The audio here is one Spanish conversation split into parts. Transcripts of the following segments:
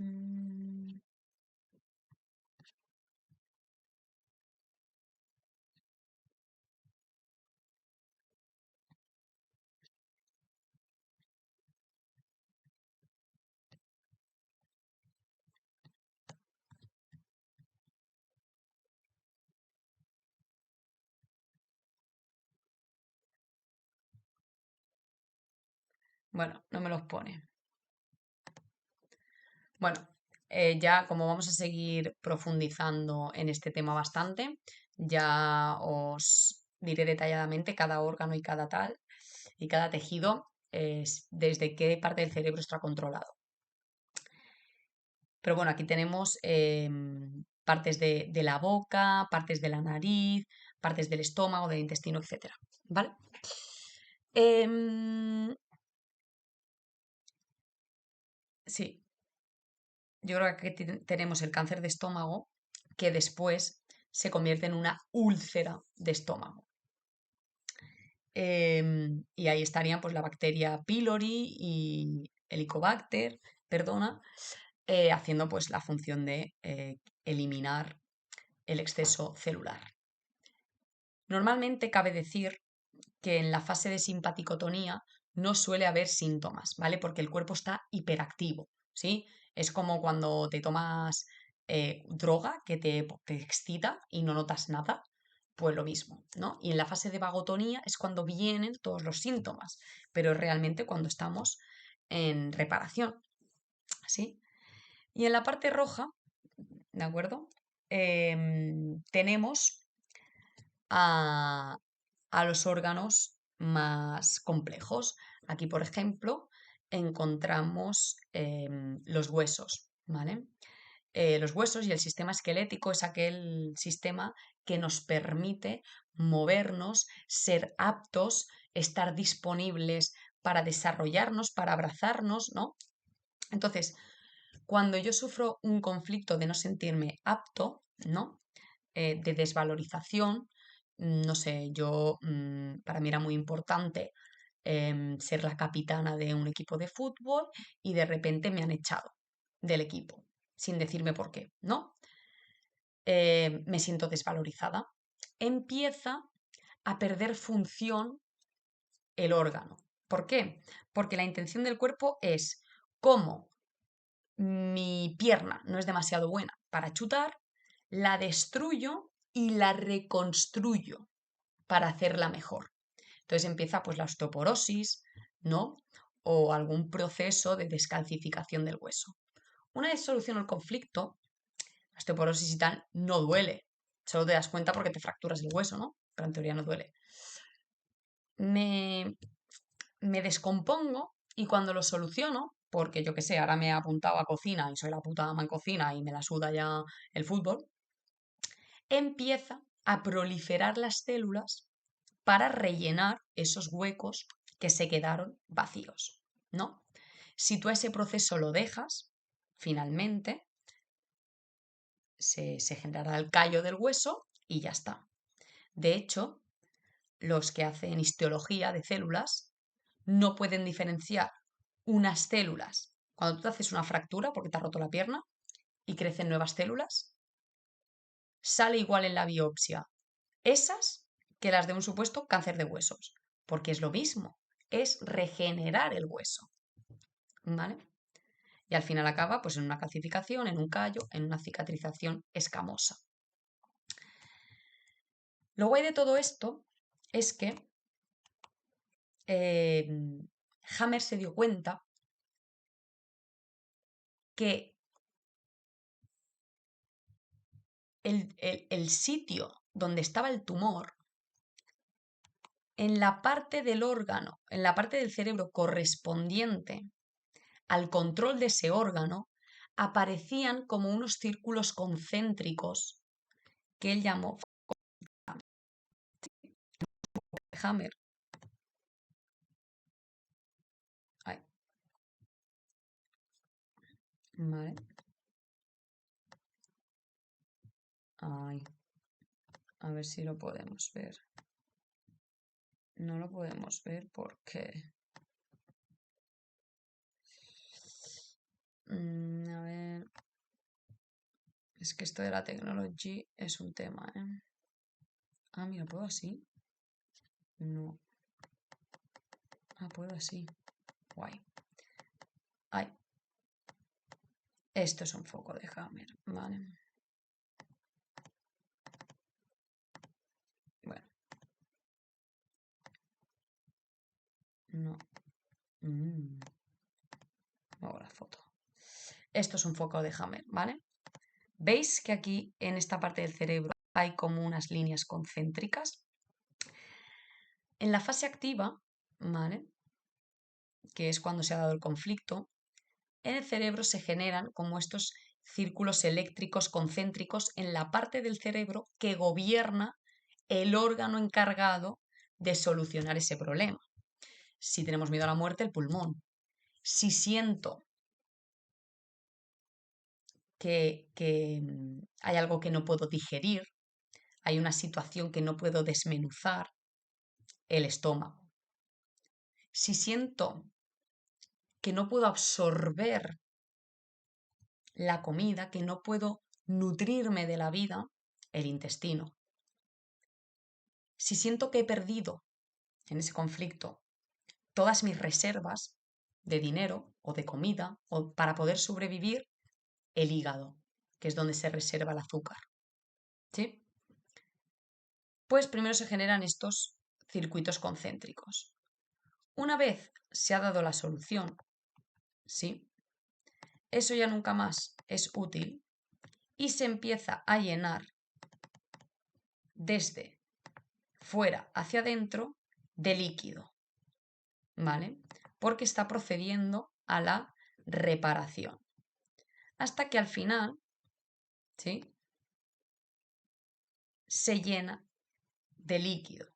Mm, bueno, no me los pone. Bueno, ya como vamos a seguir profundizando en este tema bastante, ya os diré detalladamente cada órgano y cada tal y cada tejido desde qué parte del cerebro está controlado. Pero bueno, aquí tenemos partes de la boca, partes de la nariz, partes del estómago, del intestino, etcétera. ¿Vale? Em, sí, yo creo que aquí tenemos el cáncer de estómago que después se convierte en una úlcera de estómago. Y ahí estarían pues la bacteria pylori y Helicobacter, perdona, haciendo pues la función de eliminar el exceso celular. Normalmente cabe decir que en la fase de simpaticotonía no suele haber síntomas, ¿vale? Porque el cuerpo está hiperactivo, ¿sí? Es como cuando te tomas droga que te excita y no notas nada, pues lo mismo, ¿no? Y en la fase de vagotonía es cuando vienen todos los síntomas, pero es realmente cuando estamos en reparación, ¿sí? Y en la parte roja, ¿de acuerdo? Tenemos a, a los órganos más complejos. Aquí, por ejemplo, encontramos los huesos, ¿vale? Los huesos y el sistema esquelético es aquel sistema que nos permite movernos, ser aptos, estar disponibles para desarrollarnos, para abrazarnos, ¿no? Entonces, cuando yo sufro un conflicto de no sentirme apto, ¿no? De desvalorización, no sé, yo para mí era muy importante ser la capitana de un equipo de fútbol y de repente me han echado del equipo sin decirme por qué, ¿no? Me siento desvalorizada. Empieza a perder función el órgano. ¿Por qué? Porque la intención del cuerpo es cómo mi pierna no es demasiado buena para chutar, la destruyo y la reconstruyo para hacerla mejor. Entonces empieza pues la osteoporosis, ¿no? O algún proceso de descalcificación del hueso. Una vez soluciono el conflicto, la osteoporosis y tal no duele. Solo te das cuenta porque te fracturas el hueso, ¿no? Pero en teoría no duele. Me, me descompongo y cuando lo soluciono, porque yo qué sé, ahora me he apuntado a cocina y soy la puta ama en cocina y me la suda ya el fútbol, empieza a proliferar las células para rellenar esos huecos que se quedaron vacíos, ¿no? Si tú a ese proceso lo dejas, finalmente se generará el callo del hueso y ya está. De hecho, los que hacen histología de células no pueden diferenciar unas células. Cuando tú te haces una fractura porque te has roto la pierna y crecen nuevas células, sale igual en la biopsia esas que las de un supuesto cáncer de huesos, porque es lo mismo, es regenerar el hueso, ¿vale? Y al final acaba pues en una calcificación, en un callo, en una cicatrización escamosa. Lo guay de todo esto es que Hammer se dio cuenta que el sitio donde estaba el tumor, en la parte del órgano, en la parte del cerebro correspondiente al control de ese órgano, aparecían como unos círculos concéntricos que él llamó Hammer. Ay, vale. Ay, a ver si lo podemos ver. No lo podemos ver porque... A ver. Es que esto de la tecnología es un tema, ¿eh? Ah, mira, ¿puedo así? No. Ah, puedo así. Guay. Ay. Esto es un foco de Hammer, ¿vale? Bueno. No. Hago la foto. Esto es un foco de Hammer, ¿vale? ¿Veis que aquí en esta parte del cerebro hay como unas líneas concéntricas? En la fase activa, ¿vale? Que es cuando se ha dado el conflicto, en el cerebro se generan como estos círculos eléctricos concéntricos en la parte del cerebro que gobierna el órgano encargado de solucionar ese problema. Si tenemos miedo a la muerte, el pulmón. Si siento que hay algo que no puedo digerir, hay una situación que no puedo desmenuzar, el estómago. Si siento que no puedo absorber la comida, que no puedo nutrirme de la vida, el intestino. Si siento que he perdido en ese conflicto todas mis reservas de dinero o de comida o para poder sobrevivir, el hígado, que es donde se reserva el azúcar. ¿Sí? Pues primero se generan estos circuitos concéntricos. Una vez se ha dado la solución, ¿sí? Eso ya nunca más es útil y se empieza a llenar desde fuera hacia adentro de líquido, ¿vale? Porque está procediendo a la reparación. Hasta que al final, ¿sí? Se llena de líquido.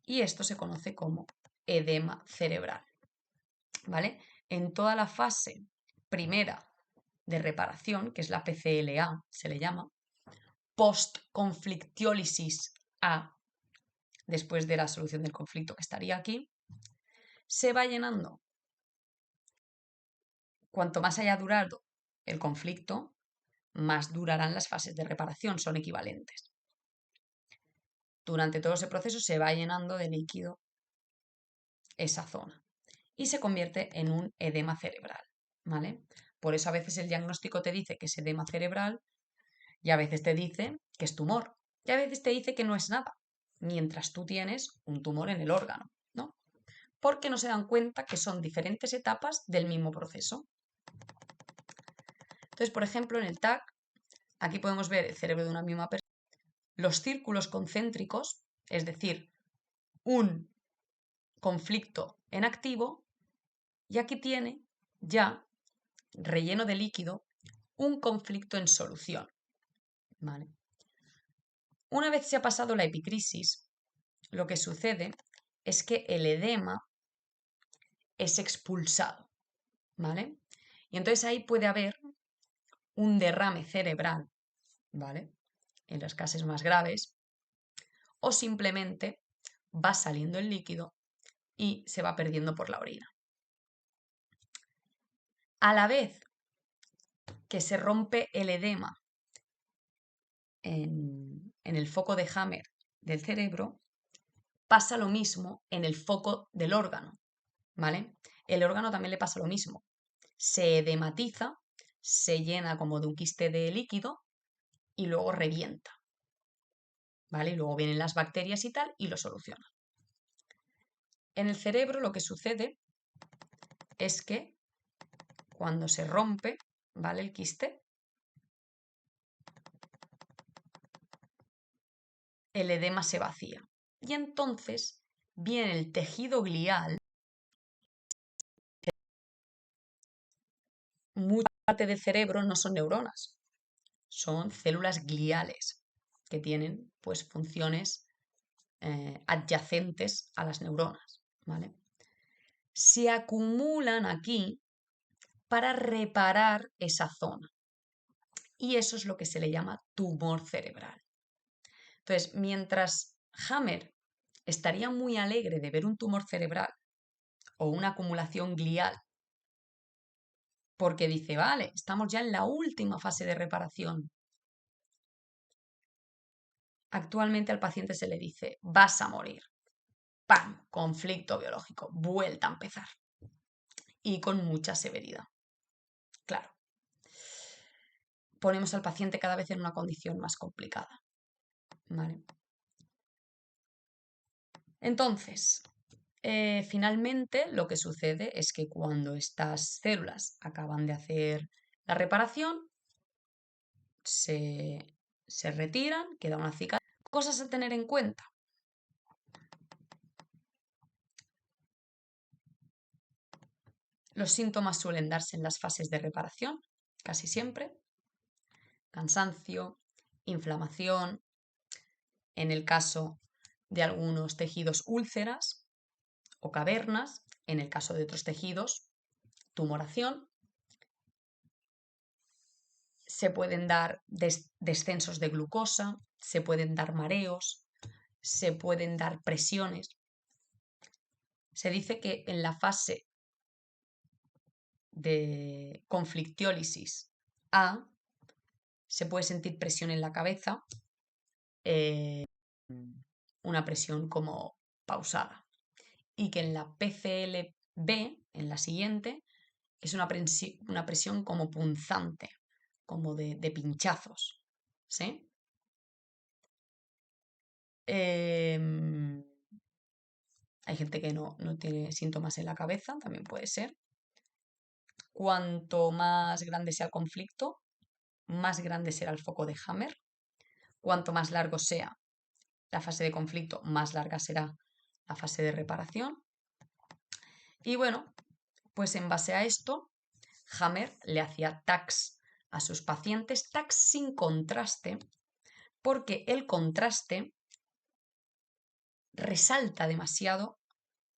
Y esto se conoce como edema cerebral, ¿vale? En toda la fase primera de reparación, que es la PCLA, se le llama, post-conflictiólisis A, después de la solución del conflicto que estaría aquí, se va llenando. Cuanto más haya durado el conflicto, más durarán las fases de reparación, son equivalentes. Durante todo ese proceso se va llenando de líquido esa zona y se convierte en un edema cerebral, ¿vale? Por eso a veces el diagnóstico te dice que es edema cerebral y a veces te dice que es tumor y a veces te dice que no es nada, mientras tú tienes un tumor en el órgano, ¿no? Porque no se dan cuenta que son diferentes etapas del mismo proceso. Entonces, por ejemplo, en el TAC, aquí podemos ver el cerebro de una misma persona, los círculos concéntricos, es decir, un conflicto en activo, y aquí tiene ya relleno de líquido un conflicto en solución. ¿Vale? Una vez se ha pasado la epicrisis, lo que sucede es que el edema es expulsado, ¿vale? Y entonces ahí puede haber un derrame cerebral, ¿vale? En los casos más graves, o simplemente va saliendo el líquido y se va perdiendo por la orina. A la vez que se rompe el edema en el foco de Hammer del cerebro, pasa lo mismo en el foco del órgano, ¿vale? El órgano también le pasa lo mismo. Se edematiza, se llena como de un quiste de líquido y luego revienta, ¿vale? Y luego vienen las bacterias y tal y lo solucionan. En el cerebro lo que sucede es que cuando se rompe, ¿vale? El quiste, el edema se vacía. Y entonces viene el tejido glial. Mucha parte del cerebro no son neuronas, son células gliales que tienen pues funciones adyacentes a las neuronas, ¿vale? Se acumulan aquí para reparar esa zona. Y eso es lo que se le llama tumor cerebral. Entonces, mientras Hammer estaría muy alegre de ver un tumor cerebral o una acumulación glial porque dice, vale, estamos ya en la última fase de reparación. Actualmente al paciente se le dice, vas a morir. ¡Pam! Conflicto biológico, vuelta a empezar. Y con mucha severidad. Claro. Ponemos al paciente cada vez en una condición más complicada. ¿Vale? Entonces, finalmente lo que sucede es que cuando estas células acaban de hacer la reparación, se retiran, queda una cicatriz. Cosas a tener en cuenta. Los síntomas suelen darse en las fases de reparación, casi siempre. Cansancio, inflamación, en el caso de algunos tejidos úlceras o cavernas, en el caso de otros tejidos, tumoración. Se pueden dar descensos de glucosa, se pueden dar mareos, se pueden dar presiones. Se dice que en la fase de conflictiólisis A se puede sentir presión en la cabeza, una presión como pausada. Y que en la PCLB, en la siguiente, es una presión como punzante, como de pinchazos. ¿Sí? Hay gente que no tiene síntomas en la cabeza, también puede ser. Cuanto más grande sea el conflicto, más grande será el foco de Hammer. Cuanto más largo sea la fase de conflicto, más larga será la fase de reparación. Y bueno, pues en base a esto, Hammer le hacía tags a sus pacientes, tags sin contraste, porque el contraste resalta demasiado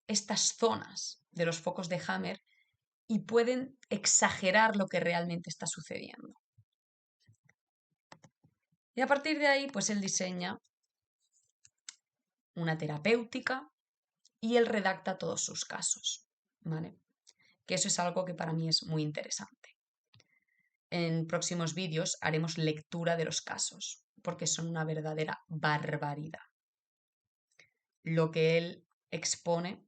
estas zonas de los focos de Hammer y pueden exagerar lo que realmente está sucediendo. Y a partir de ahí, pues él diseña una terapéutica y él redacta todos sus casos, ¿vale? Que eso es algo que para mí es muy interesante. En próximos vídeos haremos lectura de los casos, porque son una verdadera barbaridad. Lo que él expone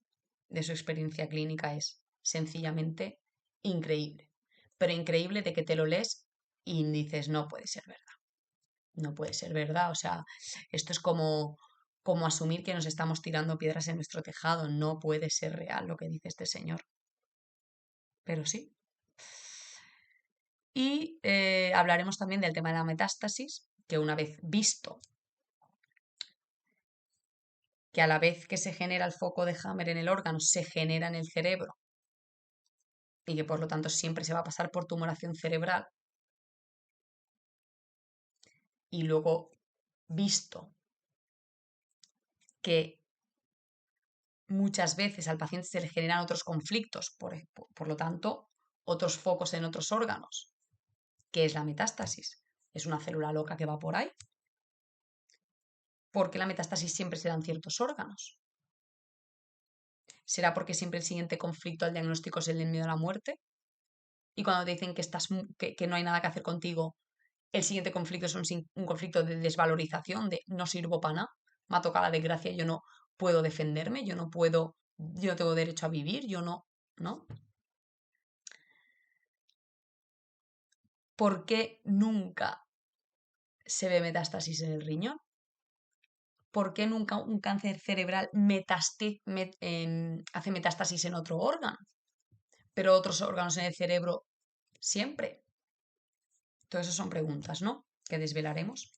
de su experiencia clínica es sencillamente increíble, pero increíble de que te lo lees y dices, no puede ser verdad. No puede ser verdad, o sea, esto es como asumir que nos estamos tirando piedras en nuestro tejado, no puede ser real lo que dice este señor. Pero sí. Y hablaremos también del tema de la metástasis, que una vez visto que a la vez que se genera el foco de Hammer en el órgano, se genera en el cerebro y que por lo tanto siempre se va a pasar por tumoración cerebral. Y luego visto que muchas veces al paciente se le generan otros conflictos, por lo tanto, otros focos en otros órganos. ¿Qué es la metástasis? ¿Es una célula loca que va por ahí? ¿Por qué la metástasis siempre se da en ciertos órganos? ¿Será porque siempre el siguiente conflicto al diagnóstico es el del miedo a la muerte? Y cuando te dicen que no hay nada que hacer contigo, el siguiente conflicto es un conflicto de desvalorización, de no sirvo para nada, me ha tocado la desgracia, yo no puedo defenderme, yo no tengo derecho a vivir, yo no, ¿no? ¿Por qué nunca se ve metástasis en el riñón? ¿Por qué nunca un cáncer cerebral hace metástasis en otro órgano? Pero otros órganos en el cerebro siempre. Todas esas son preguntas, ¿no? Que desvelaremos.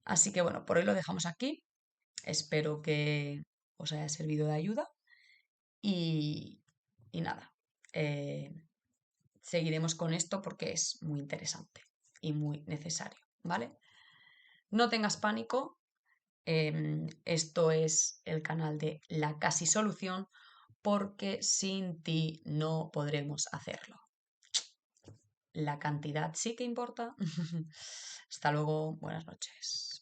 Así que bueno, por hoy lo dejamos aquí. Espero que os haya servido de ayuda y, nada, seguiremos con esto porque es muy interesante y muy necesario, ¿vale? No tengas pánico, esto es el canal de La Casi Solución porque sin ti no podremos hacerlo. La cantidad sí que importa. Hasta luego, buenas noches.